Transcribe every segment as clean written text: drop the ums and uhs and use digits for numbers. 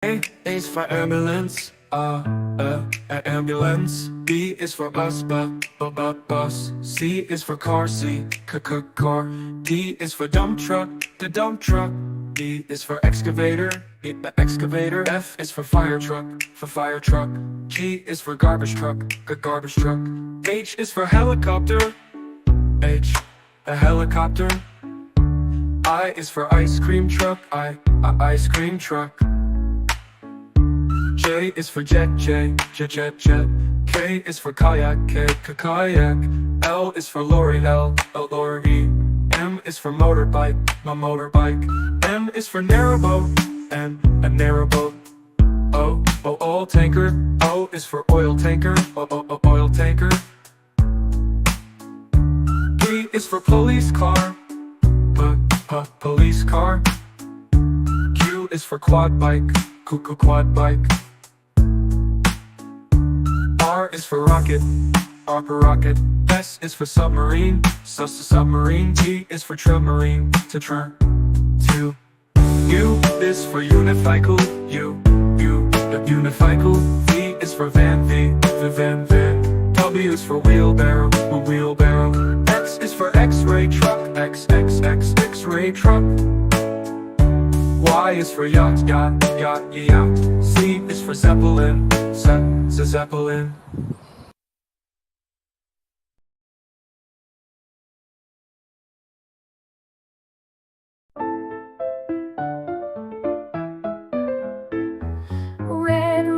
A is for ambulance, ambulance. B is for bus, bus. C is for car, car. D is for dump truck, the dump truck. E is for excavator, excavator. F is for fire truck, G is for garbage truck, garbage truck. H is for helicopter, a helicopter. I is for ice cream truck, ice cream truck. J is for jet. K is for kayak, kayak. L is for lorry, lorry. M is for motorbike, motorbike. N is for narrowboat, a narrowboat. O, oil tanker. O is for oil tanker, oil tanker. P is for police car, police car. Q is for quad bike, quad bike. R is for rocket, rocket. S is for submarine, submarine. T is for submarine, to. U is for unicycle, unicycle. V is for van, van. W is for wheelbarrow, wheelbarrow. X is for X-ray truck, X-ray truck. Y is for yacht, yacht. Z is for zeppelin, zeppelin.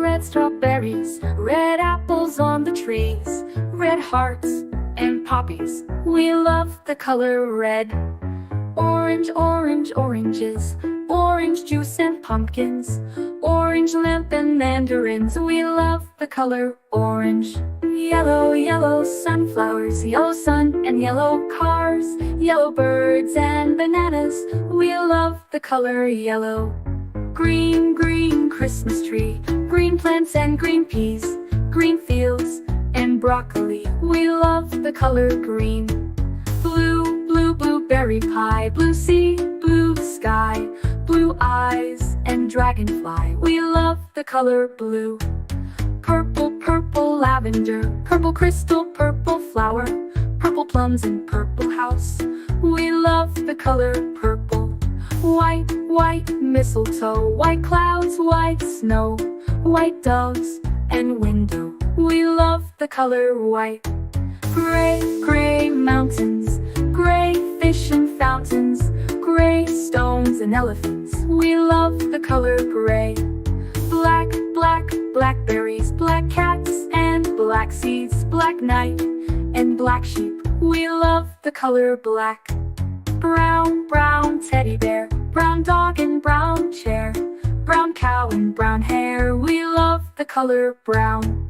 Red strawberries, red apples on the trees, red hearts and poppies. We love the color red. Orange, oranges, orange juice and pumpkins, orange lamp and mandarins. We love the color orange. Yellow sunflowers, yellow sun and yellow cars, yellow birds and bananas. We love the color yellow. Green Christmas tree, green plants and green peas, green fields and broccoli. We love the color green. Blue blueberry pie, blue sea, blue sky, blue eyes and dragonfly. We love the color blue. Purple lavender, purple crystal, purple flower, purple plums and purple house. We love the color purple. White mistletoe, white clouds, white snow, white doves and window. We love the color white. Gray mountains, gray fish and fountains, gray stones and elephants. We love the color gray. Blackberries, black cats and black seeds, black night and black sheep. We love the color black. Brown teddy bear, brown dog and brown chair, brown cow and brown hair. We love the color brown.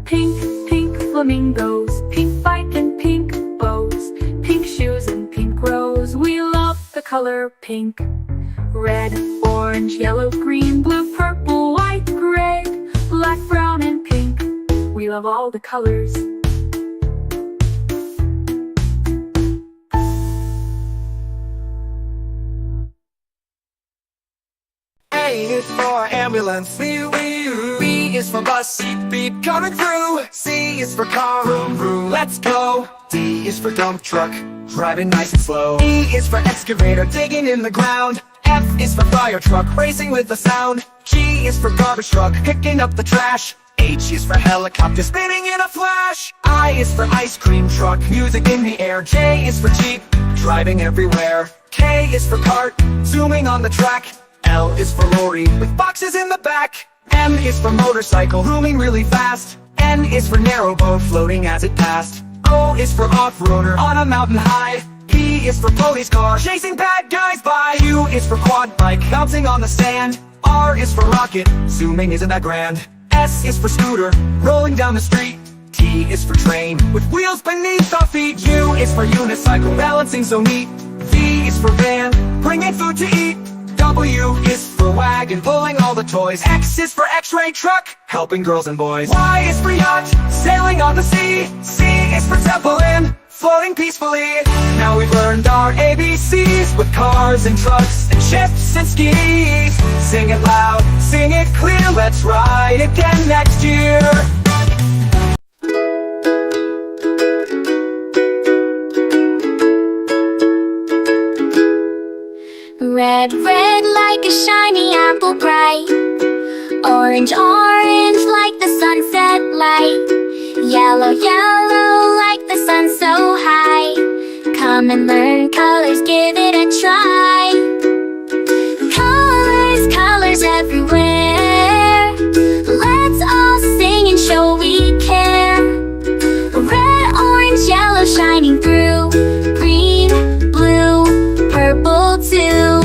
Pink flamingos, pink bike and pink bows, pink shoes and pink rose. We love the color pink. Red, orange, yellow, green, blue, purple, white, gray, black, brown and pink. We love all the colors. A is for ambulance, B is for bus, beep coming through. C is for car, vroom, let's go. D is for dump truck, driving nice and slow. E is for excavator, digging in the ground. F is for fire truck, racing with the sound. G is for garbage truck, picking up the trash. H is for helicopter, spinning in a flash. I is for ice cream truck, music in the air. J is for jeep, driving everywhere. K is for cart, zooming on the track. L is for lorry, with boxes in the back. M is for motorcycle, zooming really fast. N is for narrowboat, floating as it passed. O is for off-roader, on a mountain high. P is for police car, chasing bad guys by. Q is for quad bike, bouncing on the sand. R is for rocket, zooming isn't that grand. S is for scooter, rolling down the street. T is for train, with wheels beneath our feet. U is for unicycle, balancing so neat. V is for van, bringing food to eat. W is for wagon, pulling all the toys. X is for X-ray truck, helping girls and boys. Y is for yacht, sailing on the sea. C is for zeppelin, floating peacefully. Now we've learned our ABCs with cars and trucks and ships and skis. Sing it loud, sing it clear, let's ride again next year. Red, red like a shiny apple bright. Orange, orange like the sunset light. Yellow, yellow like the sun so high. Come and learn colors, give it a try. Colors, colors everywhere. Let's all sing and show we care. Red, orange, yellow shining through. Green, blue, purple too.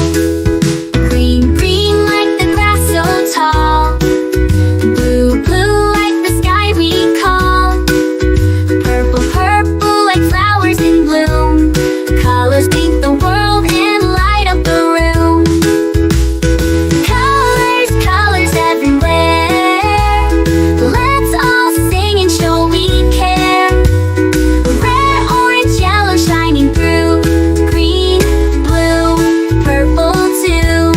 Green, green like the grass so tall. Blue, blue like the sky we call. Purple, purple like flowers in bloom. Colors paint the world and light up the room. Colors, colors everywhere. Let's all sing and show we care. Red, orange, yellow shining through. Green, blue, purple too.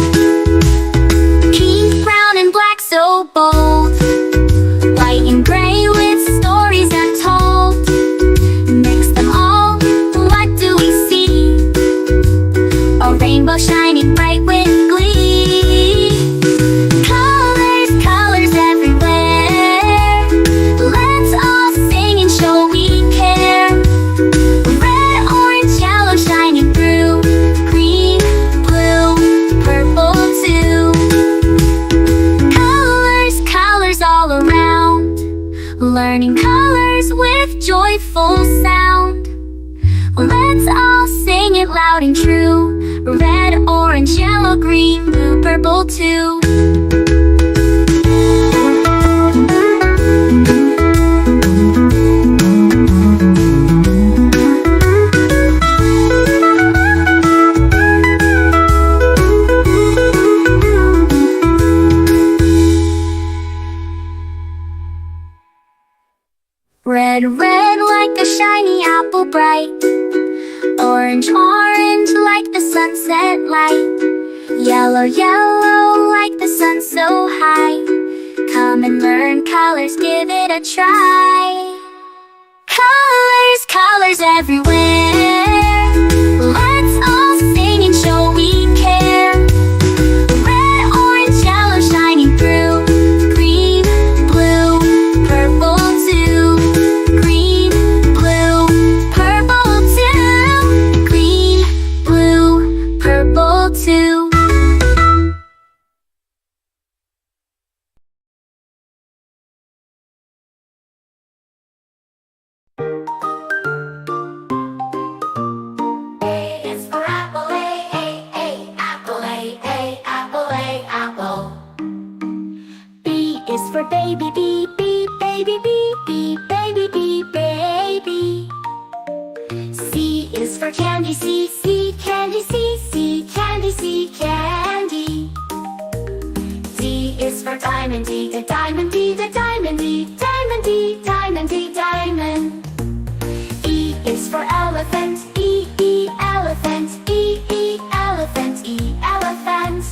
Pink, brown and black so bold. White and gray with stories untold. Mix them all, what do we see? A rainbow shining bright with glee. Colors, colors everywhere. Let's all sing and show we care. Red, orange, yellow shining through. Green, blue, purple too. Colors, colors all around. Learning colors with joyful sound. Let's all sing it loud and true. Red, orange, yellow, green, blue, purple too. Red, red like a shiny apple bright. Orange, orange like the sunset light. Yellow, yellow like the sun so high. Come and learn colors, give it a try. Colors, colors everywhere. Let's all sing and show we care. Red, orange, yellow shining through. Green, blue, purple too. Green, blue, purple too. Green, blue, purple too. A is for apple, A, apple, A, apple, A, apple. B is for baby, B, baby, B, baby, B, baby. C is for candy, C, candy, C, candy, C, candy. D is for diamond, D, the diamond, D, the diamond, D, diamond, D, diamond, D, diamond. E is for elephant, E, elephant, E, elephant, E, elephant.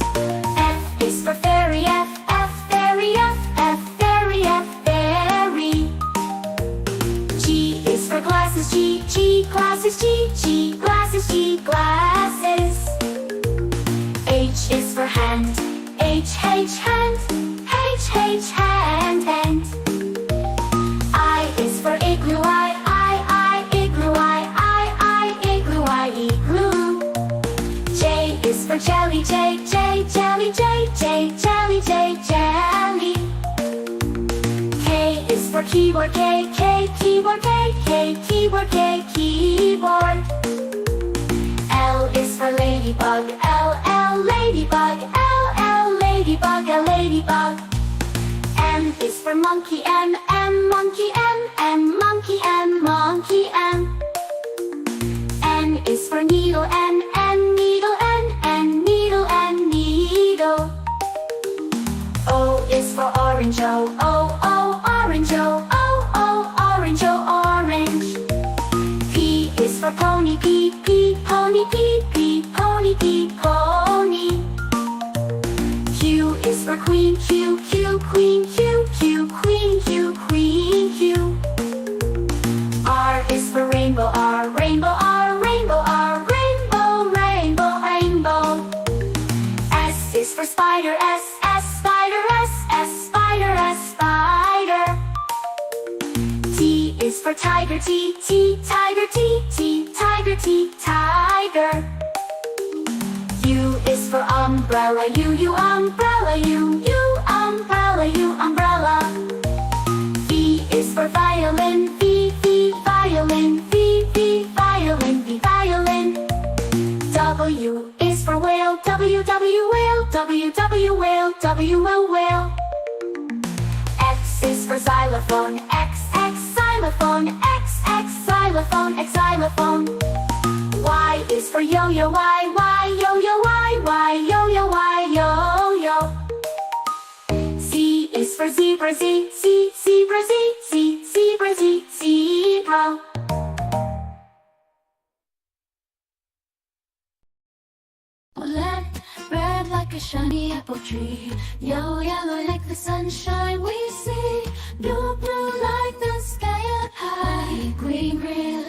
F is for fairy, F, fairy, F, fairy, F, fairy. G is for glasses, G, glasses, G, glasses, G, glasses. H is for hand, H, hand, H, hand, hand. I is for igloo, I, igloo, I, igloo, I, igloo. J is for jelly, J, jelly, J, jelly, jelly. K is for keyboard, K, keyboard, K, keyboard, K, keyboard. L is for ladybug, L, ladybug, L, ladybug, ladybug. M is for monkey, M, monkey, M, monkey, M, monkey, M. N is for needle, N, needle, N, needle, N, needle. orange, oh, oh, oh, orange, oh, oh, oh, orange, oh, orange. P is for pony, P, P, pony, P, P, pony, P, pony. Q is for queen, Q, Q, queen, Q, Q, queen, Q, queen, Q. R is for rainbow, R, rainbow, R, rainbow, R, rainbow, rainbow, rainbow. S is for spider, S, S, spider, S, S, spider, S, spider. T is for tiger, T, T, tiger, T, T, tiger, T, tiger. U is for umbrella, U, U, umbrella, U, U, umbrella, U, umbrella. V is for violin, V, V, violin, V, V, violin, V, violin. W is for whale, W, W, whale, W, W, whale, W, whale. X is for xylophone, X, X, xylophone, X, X, xylophone, X, xylophone. Y is for yo-yo, Y, Y, yo-yo, Y, Y, yo-yo, Y, yo-yo. Z is for zebra, Z, Z, zebra, Z, Z, zebra, Z, zebra. Red like a shiny apple tree, yellow, yellow like the sunshine we see, blue, blue like the sky up high, green, green